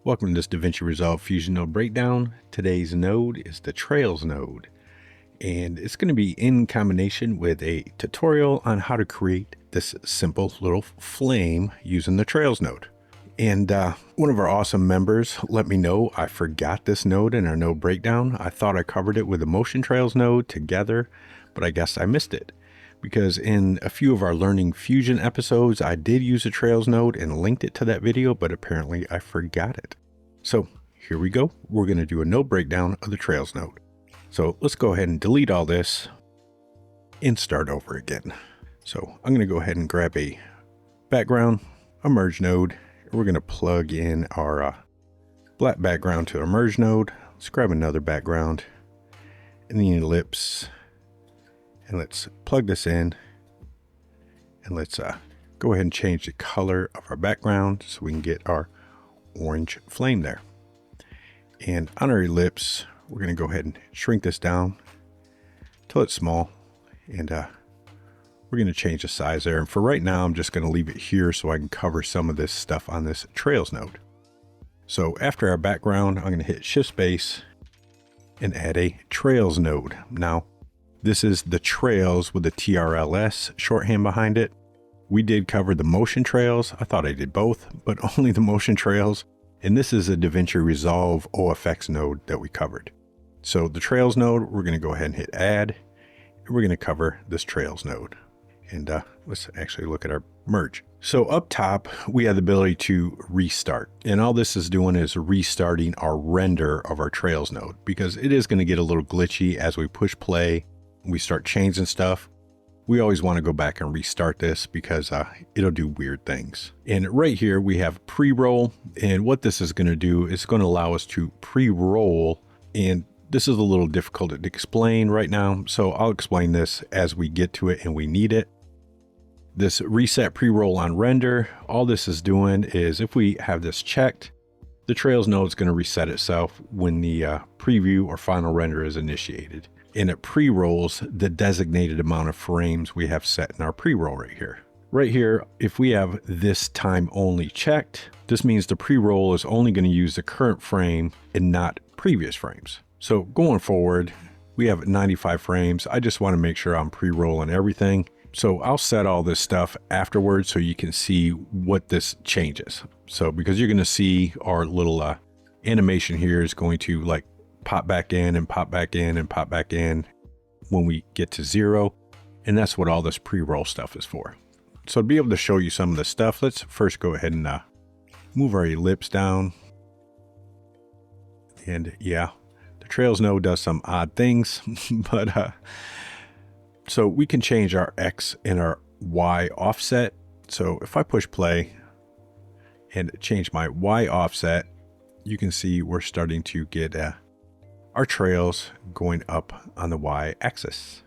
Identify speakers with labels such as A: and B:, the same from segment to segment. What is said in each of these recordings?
A: Welcome to this DaVinci Resolve Fusion node breakdown. Today's node is the Trails node, and it's going to be in combination with a tutorial on how to create this simple little flame using the Trails node. And one of our awesome members let me know I forgot this node in our node breakdown. I thought I covered it with the Motion Trails node together, but I guess I missed it. Because in a few of our Learning Fusion episodes, I did use a Trails node and linked it to that video, but apparently I forgot it. So here we go. We're going to do a node breakdown of the Trails node. So let's go ahead and delete all this and start over again. So I'm going to go ahead and grab a background, a merge node, and we're going to plug in our black background to a merge node. Let's grab another background and the ellipse. And let's plug this in, and let's go ahead and change the color of our background so we can get our orange flame there. And on our ellipse, we're going to go ahead and shrink this down till it's small, and we're going to change the size there. And for right now, I'm just going to leave it here so I can cover some of this stuff on this Trails node. So after our background, I'm going to hit Shift Space and add a Trails node. Now, this is the Trails with the TRLS shorthand behind it. We did cover the Motion Trails. I thought I did both, but only the Motion Trails. And this is a DaVinci Resolve OFX node that we covered. So the Trails node, we're going to go ahead and hit Add. And we're going to cover this Trails node. And let's actually look at our merge. So up top, we have the ability to restart. And all this is doing is restarting our render of our Trails node, because it is going to get a little glitchy as we push play. We start changing stuff. We always want to go back and restart this because it'll do weird things. And right here we have pre-roll, and what this is going to do is going to allow us to pre-roll, and this is a little difficult to explain right now, so I'll explain this as we get to it and we need it. This reset pre-roll on render, all this is doing is if we have this checked, the Trails node is going to reset itself when the preview or final render is initiated. And it pre-rolls the designated amount of frames we have set in our pre-roll right here. Right here, if we have this time only checked, this means the pre-roll is only going to use the current frame and not previous frames. So going forward, we have 95 frames. I just want to make sure I'm pre-rolling everything. So I'll set all this stuff afterwards so you can see what this changes. So because you're going to see our little animation here is going to like pop back in and pop back in and pop back in when we get to 0. And that's what all this pre-roll stuff is for. So to be able to show you some of the stuff, let's first go ahead and move our ellipse down. And yeah, the Trails node does some odd things, but so we can change our X and our Y offset. So if I push play and change my Y offset, you can see we're starting to get our trails going up on the Y axis.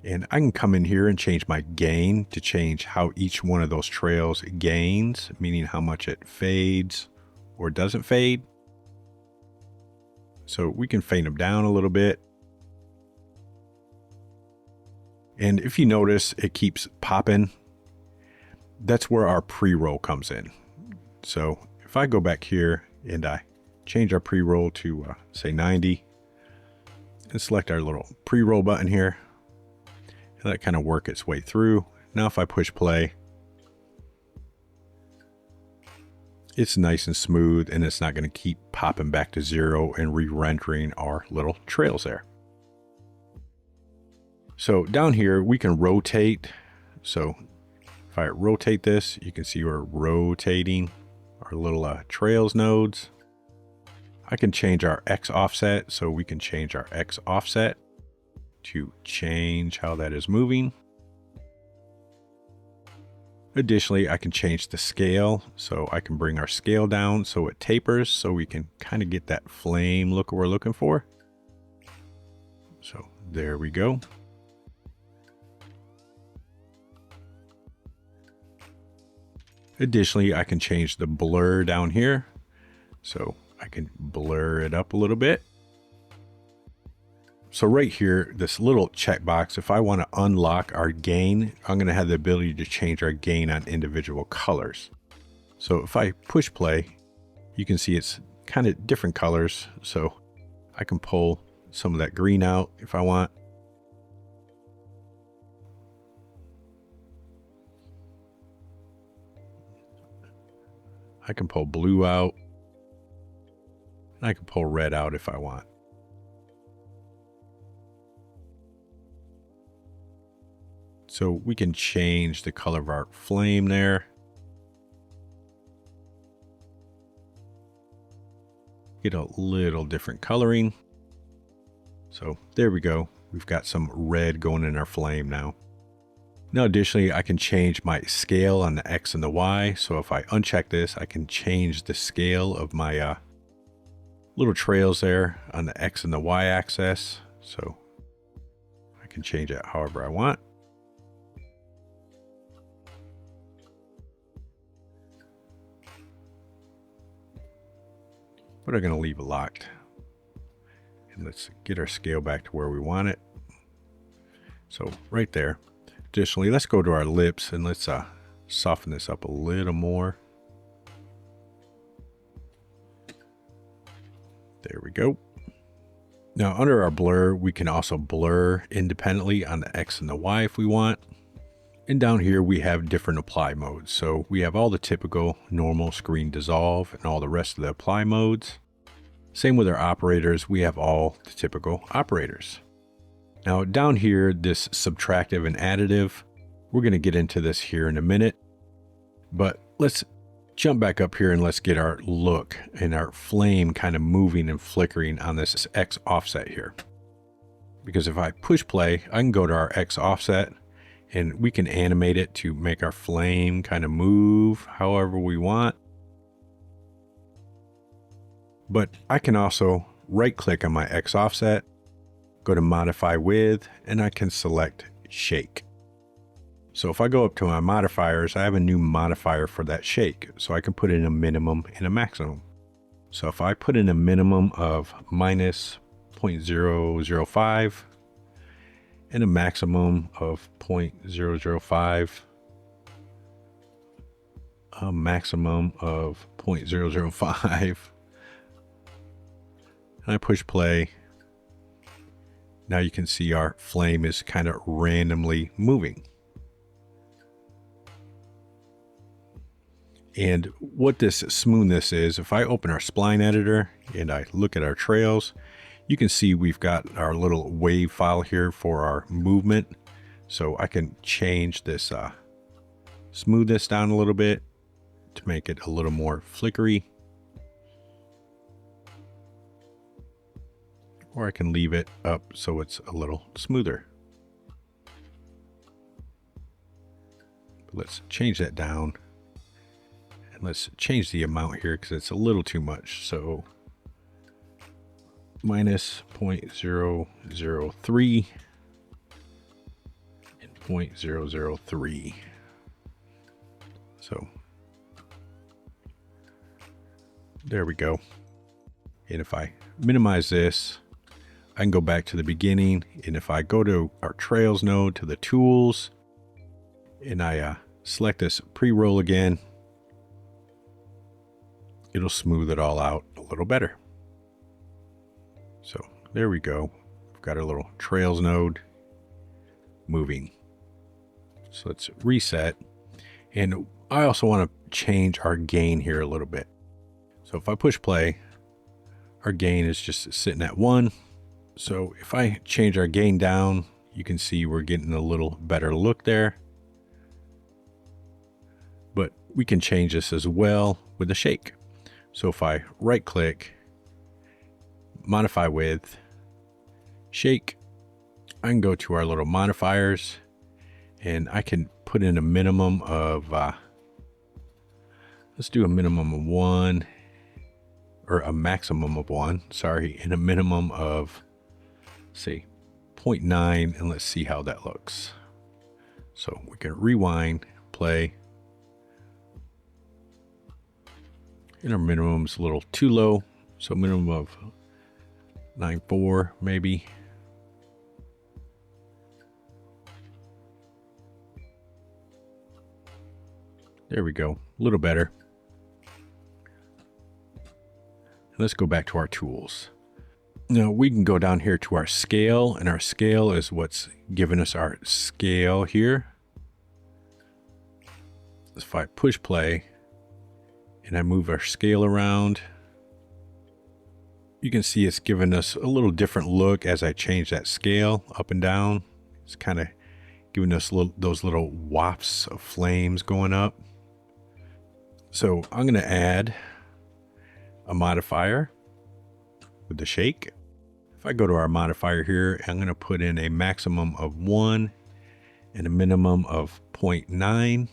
A: And I can come in here and change my gain to change how each one of those trails gains, meaning how much it fades or doesn't fade. So we can fade them down a little bit. And if you notice, it keeps popping. That's where our pre-roll comes in. So if I go back here and I change our pre-roll to say 90 and select our little pre-roll button here, and let it kind of work its way through. Now if I push play, it's nice and smooth, and it's not going to keep popping back to 0 and re-rendering our little trails there. So down here we can rotate. So if I rotate this, you can see we're rotating our little trails nodes. I can change our X offset, so we can change our X offset to change how that is moving. Additionally, I can change the scale, so I can bring our scale down so it tapers, so we can kind of get that flame look we're looking for. So there we go. Additionally, I can change the blur down here, so I can blur it up a little bit. So right here, this little checkbox, if I want to unlock our gain, I'm going to have the ability to change our gain on individual colors. So if I push play, You can see it's kind of different colors, so I can pull some of that green out if I want. I can pull blue out, and I can pull red out if I want. So we can change the color of our flame there. Get a little different coloring. So there we go. We've got some red going in our flame now. Now additionally, I can change my scale on the X and the Y. So if I uncheck this, I can change the scale of my little trails there on the X and the Y axis. So I can change it however I want. But I'm going to leave it locked. And let's get our scale back to where we want it. So right there. Additionally, let's go to our lips and let's soften this up a little more. There we go. Now under our blur, we can also blur independently on the X and the Y if we want. And down here we have different apply modes. So we have all the typical normal screen dissolve and all the rest of the apply modes. Same with our operators, we have all the typical operators. Now down here, this subtractive and additive, we're going to get into this here in a minute, but let's jump back up here and let's get our look and our flame kind of moving and flickering on this X offset here. Because if I push play, I can go to our X offset and we can animate it to make our flame kind of move however we want. But I can also right click on my X offset, go to modify with, and I can select shake. So if I go up to my modifiers, I have a new modifier for that shake. So I can put in a minimum and a maximum. So if I put in a minimum of minus 0.005 and a maximum of 0.005, a maximum of 0.005, and I push play, now you can see our flame is kind of randomly moving. And what this smoothness is, if I open our spline editor and I look at our trails, you can see we've got our little wave file here for our movement. So I can change this smoothness down a little bit to make it a little more flickery. Or I can leave it up so it's a little smoother. But let's change that down. And let's change the amount here because it's a little too much. So minus 0.003 and 0.003. So there we go. And if I minimize this, I can go back to the beginning, and if I go to our trails node to the tools and I select this pre-roll again, it'll smooth it all out a little better. So there we go. We've got our little trails node moving. So let's reset. And I also want to change our gain here a little bit. So if I push play, our gain is just sitting at 1. So if I change our gain down, you can see we're getting a little better look there. But we can change this as well with a shake. So if I right click, modify with, shake, I can go to our little modifiers and I can put in a minimum of, let's do a minimum of 1, or a maximum of 1, sorry, and a minimum of, say, 0.9, and let's see how that looks. So we can rewind, play, and our minimum's a little too low, so minimum of 9.4 maybe. There we go, a little better. Let's go back to our tools. Now we can go down here to our scale, and our scale is what's giving us our scale here. If I push play and I move our scale around, you can see it's giving us a little different look as I change that scale up and down. It's kind of giving us those little wafts of flames going up. So I'm going to add a modifier with the shake. If I go to our modifier here, I'm going to put in a maximum of 1 and a minimum of 0.9.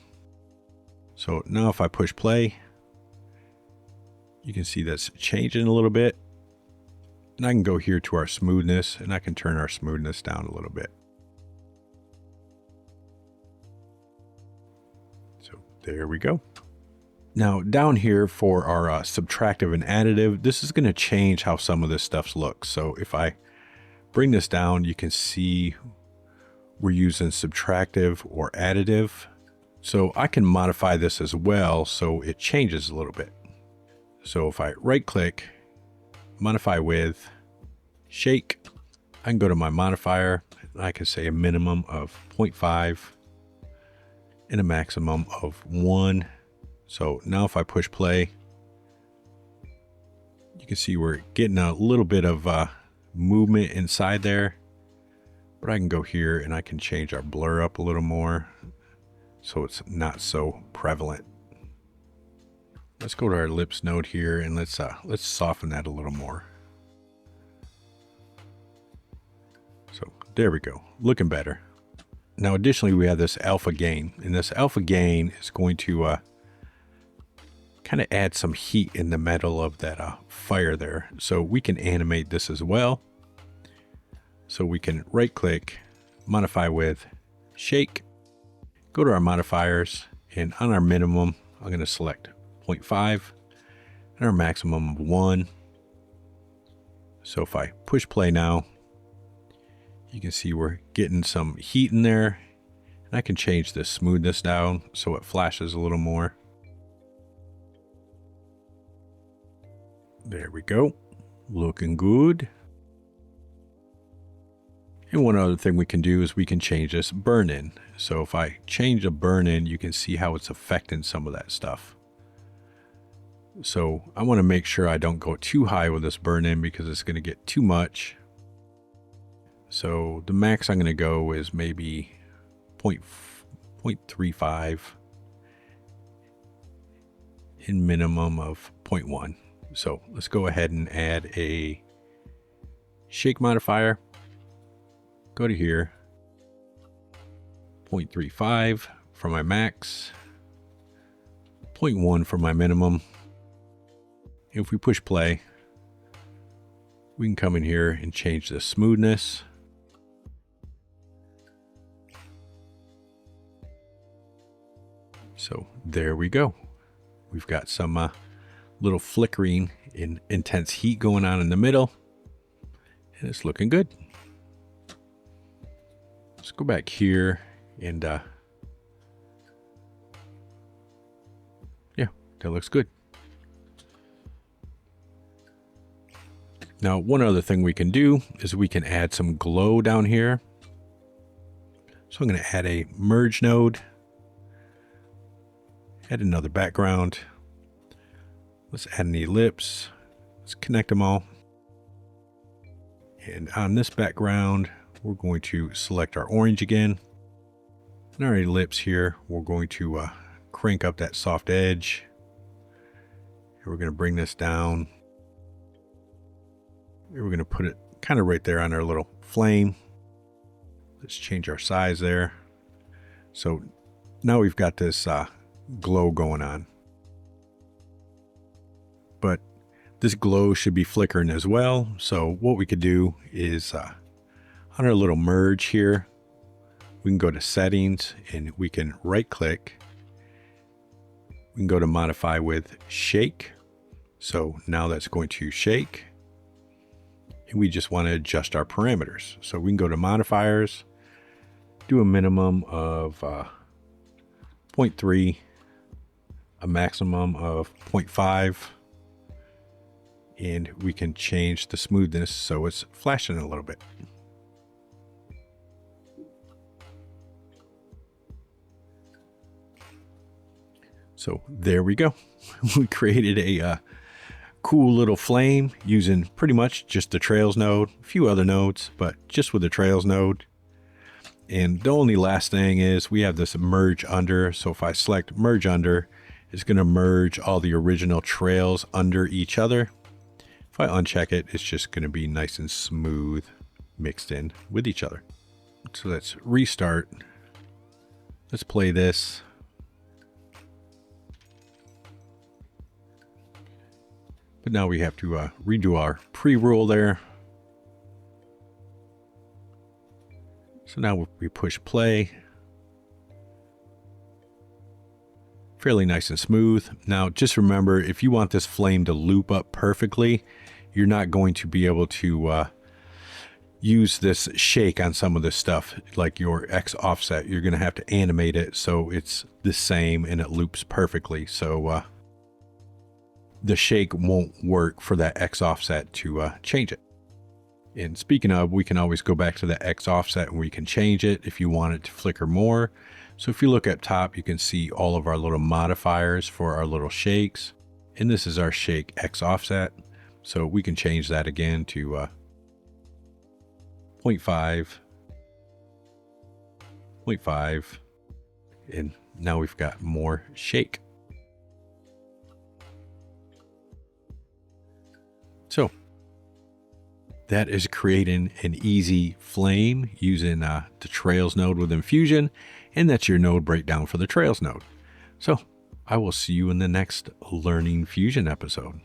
A: So now if I push play, you can see that's changing a little bit. And I can go here to our smoothness, and I can turn our smoothness down a little bit. So there we go. Now down here for our subtractive and additive, this is going to change how some of this stuff looks. So if I bring this down, you can see we're using subtractive or additive. So I can modify this as well so it changes a little bit. So if I right click, modify with, shake, I can go to my modifier, and I can say a minimum of 0.5 and a maximum of 1. So now if I push play, you can see we're getting a little bit of movement inside there. But I can go here and I can change our blur up a little more so it's not so prevalent. Let's go to our ellipse node here, and let's soften that a little more. So there we go, looking better. Now additionally, we have this alpha gain, and this alpha gain is going to kind of add some heat in the middle of that fire there. So we can animate this as well. So we can right click, modify with, shake, go to our modifiers, and on our minimum, I'm going to select 0.5 and our maximum of 1. So if I push play now, you can see we're getting some heat in there, and I can change the smoothness down so it flashes a little more. There we go, looking good. And one other thing we can do is we can change this burn in. So if I change the burn in, you can see how it's affecting some of that stuff. So I want to make sure I don't go too high with this burn in because it's going to get too much. So the max I'm going to go is maybe 0.35 and minimum of 0.1. So let's go ahead and add a shake modifier. Go to here, 0.35 for my max, 0.1 for my minimum. If we push play, we can come in here and change the smoothness. So there we go. We've got some little flickering and intense heat going on in the middle, and it's looking good. Let's go back here and yeah, that looks good. Now, one other thing we can do is we can add some glow down here. So I'm going to add a merge node, add another background. Let's add an ellipse. Let's connect them all. And on this background, we're going to select our orange again. And our ellipse here, we're going to crank up that soft edge. And we're going to bring this down. And we're going to put it kind of right there on our little flame. Let's change our size there. So now we've got this glow going on. But this glow should be flickering as well. So what we could do is on our little merge here, we can go to settings and we can right click. We can go to modify with shake. So now that's going to shake. And we just want to adjust our parameters. So we can go to modifiers, do a minimum of 0.3, a maximum of 0.5. and we can change the smoothness so it's flashing a little bit. So there we go. We created a cool little flame using pretty much just the Trails node, a few other nodes, but just with the Trails node. And the only last thing is we have this merge under. So if I select merge under, it's going to merge all the original trails under each other. If I uncheck it, it's just going to be nice and smooth mixed in with each other. So let's restart. Let's play this. But now we have to redo our pre-roll there. So now we push play. Fairly nice and smooth. Now just remember, if you want this flame to loop up perfectly, you're not going to be able to use this shake on some of this stuff, like your X offset. You're going to have to animate it so it's the same and it loops perfectly. So the shake won't work for that X offset to change it. And speaking of, we can always go back to the X offset and we can change it if you want it to flicker more. So if you look up top, you can see all of our little modifiers for our little shakes. And this is our shake X offset. So we can change that again to 0.5, 0.5, and now we've got more shake. So that is creating an easy flame using the Trails node with Infusion, and that's your node breakdown for the Trails node. So I will see you in the next Learning Fusion episode.